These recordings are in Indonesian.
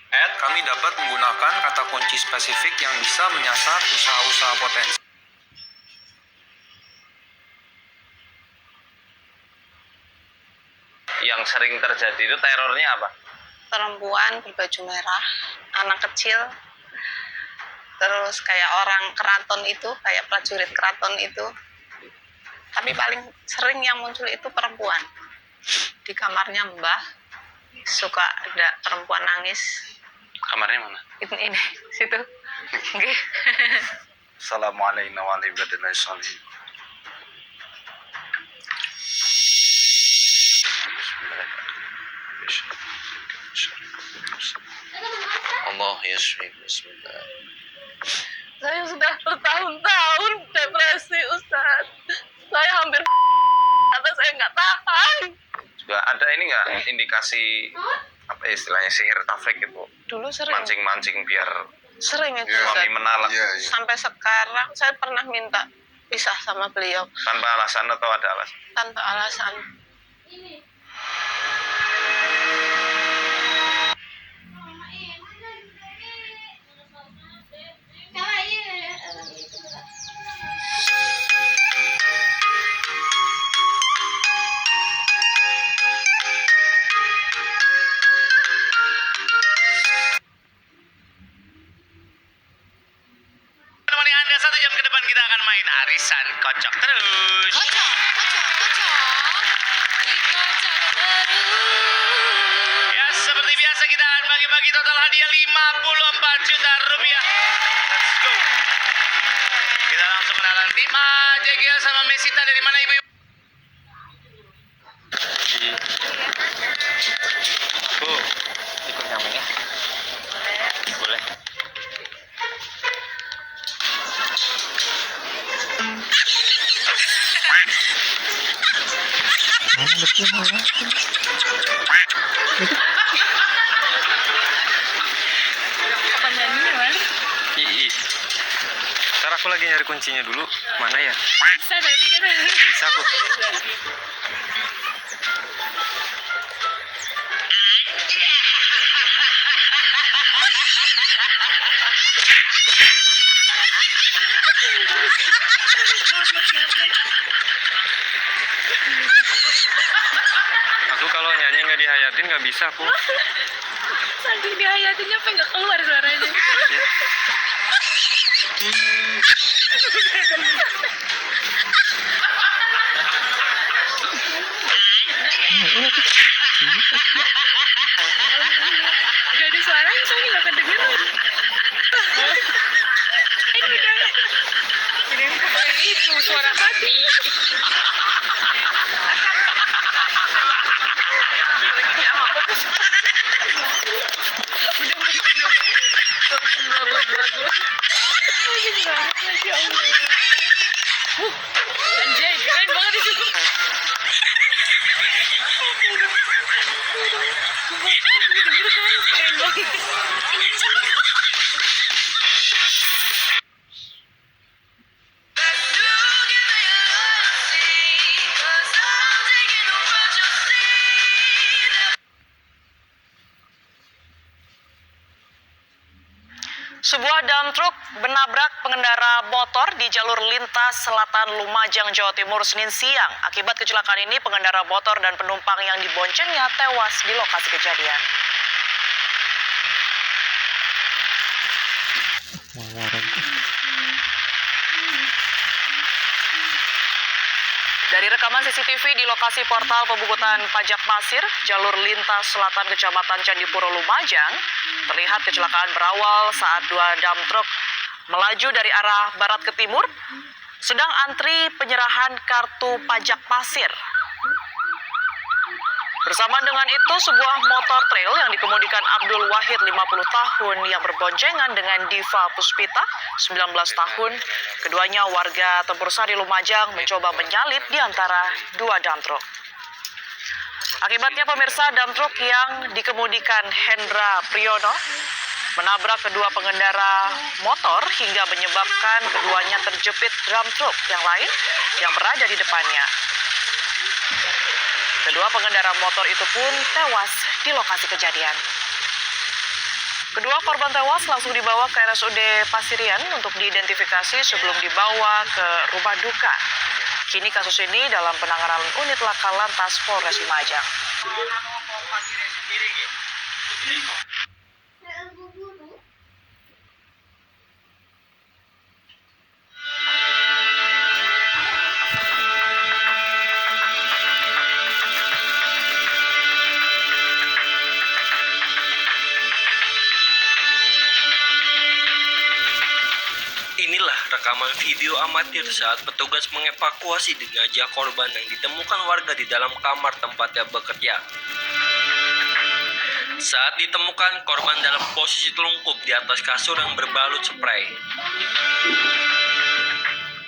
Kami dapat menggunakan kata kunci spesifik yang bisa menyasar usaha-usaha potensi. Yang sering terjadi itu terornya apa? Perempuan berbaju merah, anak kecil, terus kayak orang keraton itu, kayak prajurit keraton itu. Tapi paling sering yang muncul itu perempuan. Di kamarnya Mbah, suka ada perempuan nangis. Kamarnya mana? Ini situ. Nggih. Assalamualaikum warahmatullahi wabarakatuh. Allah yasmi. Bismillah. Saya sudah bertahun-tahun depresi, Ustaz. Saya hampir karena saya nggak tahan. Juga ada ini nggak indikasi apa istilahnya sihir tafrik itu? Dulu sering. Mancing-mancing biar Sering itu, suami Ustaz. menalak. Sampai sekarang saya pernah minta pisah sama beliau Tanpa alasan atau ada alasan? tanpa alasan. Menemani Anda 1 jam ke depan kita akan main arisan kocok terus. Ya seperti biasa kita akan bagi-bagi total hadiah 54 juta rupiah. Let's go. Kita langsung kenalan tim JGL sama Mesita dari mana ibu? Bu, ikut kami ya. Boleh. Apa nyanyi, Mas? Ii. Ntar aku lagi nyari kuncinya dulu. Mana ya? Bisa tadi kan. Bisa aku. Aku kalau nyanyi nggak dihayatin nggak bisa aku. Saking dihayatinnya sampai nggak keluar suaranya. Ya. Gak ada suaranya, soalnya nggak kedengeran. Ini itu suara hati. Anjay, keren banget itu. Keren banget. Sebuah dump truk menabrak pengendara motor di jalur lintas selatan Lumajang, Jawa Timur, Senin siang. Akibat kecelakaan ini, pengendara motor dan penumpang yang diboncengnya tewas di lokasi kejadian. Dari rekaman CCTV di lokasi portal pembukutan pajak Pasir, jalur lintas selatan Kecamatan Candipuro, Lumajang, terlihat kecelakaan berawal saat 2 dump truk melaju dari arah barat ke timur, sedang antri penyerahan kartu pajak Pasir. Bersama dengan itu, sebuah motor trail yang dikemudikan Abdul Wahid 50 tahun yang berboncengan dengan Diva Puspita 19 tahun. Keduanya warga Tempur Sari, Lumajang, mencoba menyalip di antara 2 dump truk. Akibatnya pemirsa, dump truk yang dikemudikan Hendra Priyono menabrak kedua pengendara motor hingga menyebabkan keduanya terjepit dump truk yang lain yang berada di depannya. Kedua pengendara motor itu pun tewas di lokasi kejadian. Kedua korban tewas langsung dibawa ke RSUD Pasirian untuk diidentifikasi sebelum dibawa ke rumah duka. Kini kasus ini dalam penanganan unit laka lantas Polres Lumajang. Inilah rekaman video amatir saat petugas mengevakuasi jenazah korban yang ditemukan warga di dalam kamar tempatnya bekerja. Saat ditemukan, korban dalam posisi telungkup di atas kasur yang berbalut spray.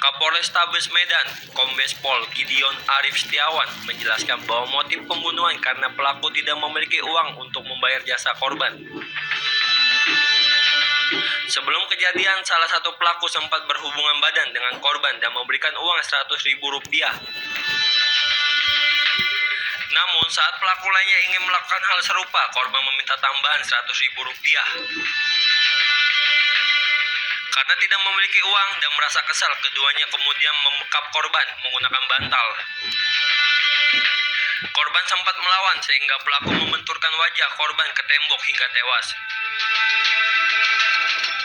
Kapolrestabes Medan, Kombes Pol Gideon Arif Setiawan menjelaskan bahwa motif pembunuhan karena pelaku tidak memiliki uang untuk membayar jasa korban. Sebelum kejadian, salah satu pelaku sempat berhubungan badan dengan korban dan memberikan uang Rp100.000. Namun, saat pelaku lainnya ingin melakukan hal serupa, korban meminta tambahan Rp100.000. Karena tidak memiliki uang dan merasa kesal, keduanya kemudian membekap korban menggunakan bantal. Korban sempat melawan sehingga pelaku membenturkan wajah korban ke tembok hingga tewas.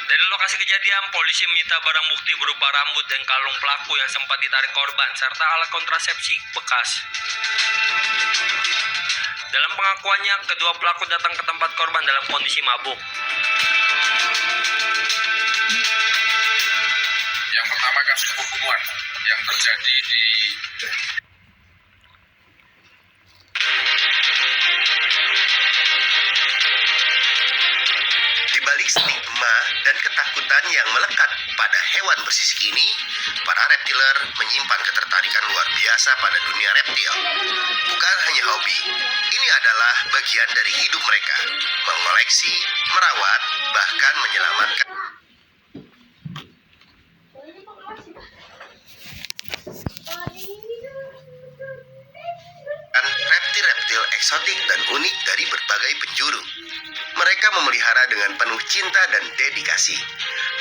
Dari lokasi kejadian, polisi menyita barang bukti berupa rambut dan kalung pelaku yang sempat ditarik korban, serta alat kontrasepsi bekas. Dalam pengakuannya, kedua pelaku datang ke tempat korban dalam kondisi mabuk. Yang pertama kasus pembunuhan yang terjadi di balik stigma dan ketakutan yang melekat pada hewan bersisik ini, para reptiler menyimpan ketertarikan luar biasa pada dunia reptil. Bukan hanya hobi, ini adalah bagian dari hidup mereka, mengoleksi, merawat, bahkan menyelamatkan reptil-reptil eksotik dan unik dari berbagai penjuru. Mereka memelihara dengan penuh cinta dan dedikasi.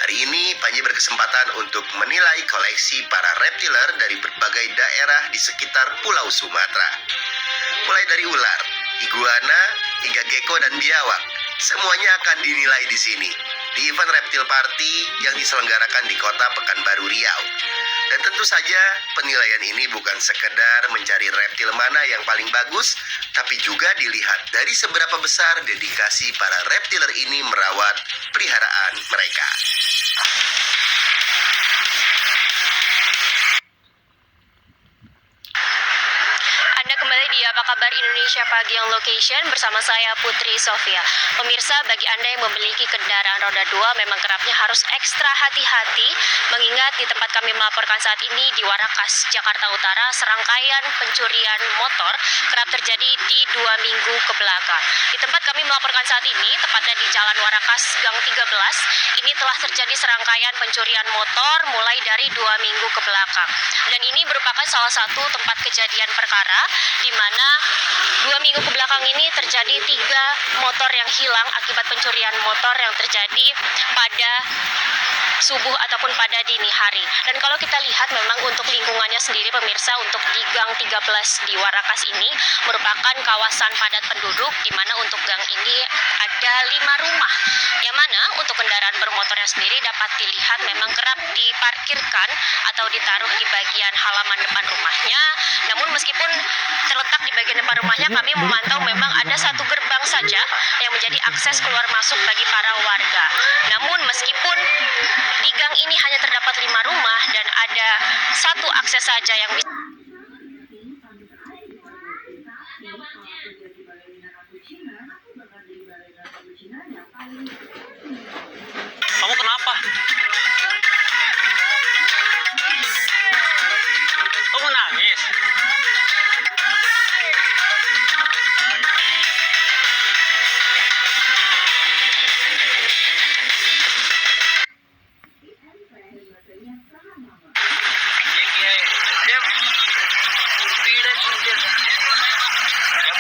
Hari ini, Panji berkesempatan untuk menilai koleksi para reptiler dari berbagai daerah di sekitar Pulau Sumatera. Mulai dari ular, iguana, hingga gecko dan biawak. Semuanya akan dinilai di sini, di event Reptil Party yang diselenggarakan di Kota Pekanbaru Riau. Dan tentu saja penilaian ini bukan sekedar mencari reptil mana yang paling bagus, tapi juga dilihat dari seberapa besar dedikasi para reptiler ini merawat peliharaan mereka. Anda kembali di Apa Kabar Indonesia Pagi yang location bersama saya Putri Sofia. Pemirsa, bagi Anda yang memiliki kendaraan roda 2 memang kerapnya harus ekstra hati-hati, mengingat di tempat kami melaporkan saat ini di Warakas, Jakarta Utara, serangkaian pencurian motor kerap terjadi di 2 minggu ke belakang. Di tempat kami melaporkan saat ini, tepatnya di Jalan Warakas Gang 13, ini telah terjadi serangkaian pencurian motor mulai dari 2 minggu ke belakang. Dan ini merupakan salah satu tempat kejadian perkara di mana 2 minggu ke belakang ini terjadi 3 motor yang hilang akibat pencurian motor yang terjadi pada subuh ataupun pada dini hari. Dan kalau kita lihat memang untuk lingkungannya sendiri pemirsa, untuk di Gang 13 di Warakas ini merupakan kawasan padat penduduk, di mana untuk gang ini ada 5 rumah, yang mana untuk kendaraan bermotornya sendiri dapat dilihat memang kerap diparkirkan atau ditaruh di bagian halaman depan rumahnya. Namun meskipun terletak di bagian depan rumahnya, kami memantau memang ada 1 gerbang saja yang menjadi akses keluar masuk bagi para warga. Namun meskipun di gang ini hanya terdapat 5 rumah dan ada 1 akses saja yang bisa Kamu kenapa? Kamu nangis?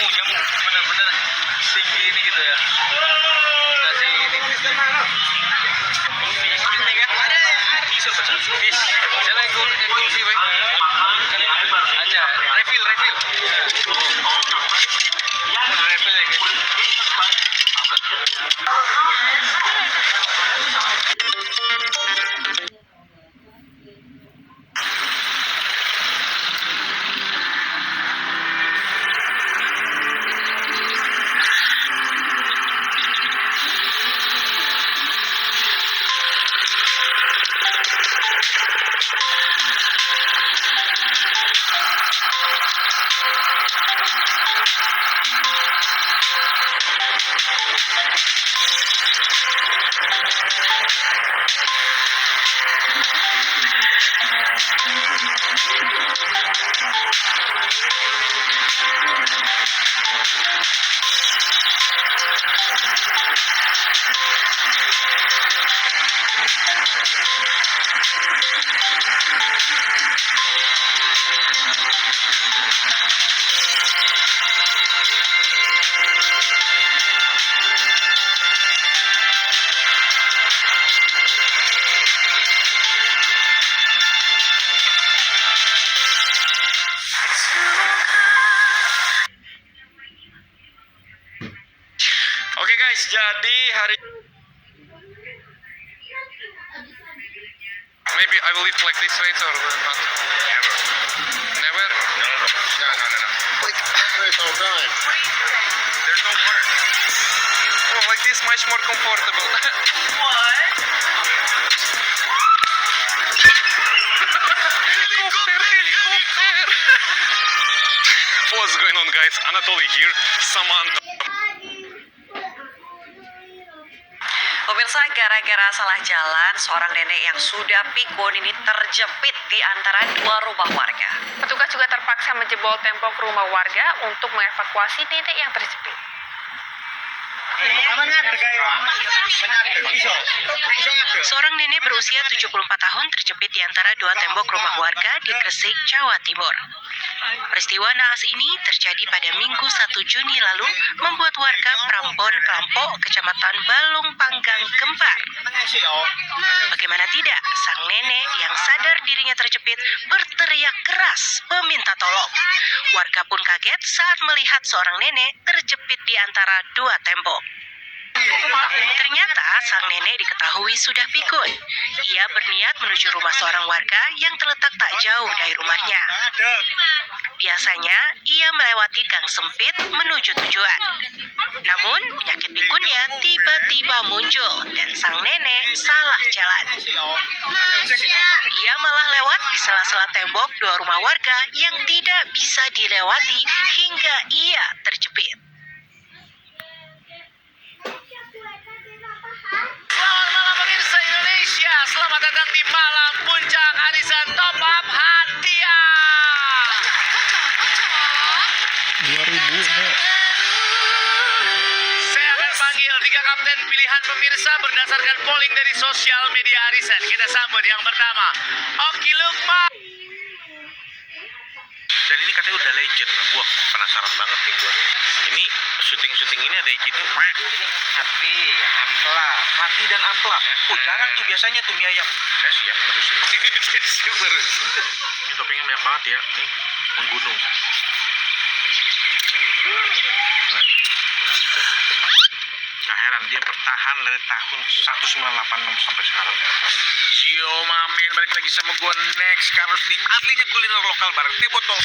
Jamu bener-bener tinggi ini gitu ya, kasih ini Oke guys, jadi hari maybe I will eat like this way or not? Never. No. There's no water. Oh, like this much more comfortable. Helicopter. What's going on, guys? Anatoly here. Samantha. Pemirsa, gara-gara salah jalan, seorang nenek yang sudah pikun ini terjepit di antara dua rumah warga. Petugas juga terpaksa menjebol tembok rumah warga untuk mengevakuasi nenek yang terjepit. Seorang nenek berusia 74 tahun terjepit di antara dua tembok rumah warga di Gresik, Jawa Timur. Peristiwa naas ini terjadi pada Minggu 1 Juni lalu, membuat warga Prambon, Klampok, Kecamatan Balung Panggang gempar. Bagaimana tidak, sang nenek yang sadar dirinya terjepit berteriak keras meminta tolong. Warga pun kaget saat melihat seorang nenek terjepit di antara dua tembok. Ternyata sang nenek diketahui sudah pikun. Ia berniat menuju rumah seorang warga yang terletak tak jauh dari rumahnya. Biasanya, ia melewati gang sempit menuju tujuan. Namun, penyakit pikunnya tiba-tiba muncul dan sang nenek salah jalan. Ia malah lewat di sela-sela tembok dua rumah warga yang tidak bisa dilewati hingga ia terjepit. Selamat malam pemirsa Indonesia. Selamat datang di malam puncak arisan Top Up Hadiah. 2000 Saya akan panggil 3 kapten pilihan pemirsa berdasarkan polling dari sosial media arisan. Kita sambut yang pertama, Oki Lukman. Dan ini katanya udah legend. Gua penasaran banget nih gua. Ini syuting ini ada izinnya. Hati dan ampla. Oh, jarang tuh biasanya tuh mie ayam. Saya siap terusin. Ini toppingnya banyak banget ya. Nih, menggunung. Gak heran dia bertahan dari tahun 1986 sampai sekarang. Yo mamen, balik lagi sama gua next. Harus di atletnya kuliner lokal bareng Teh Botol.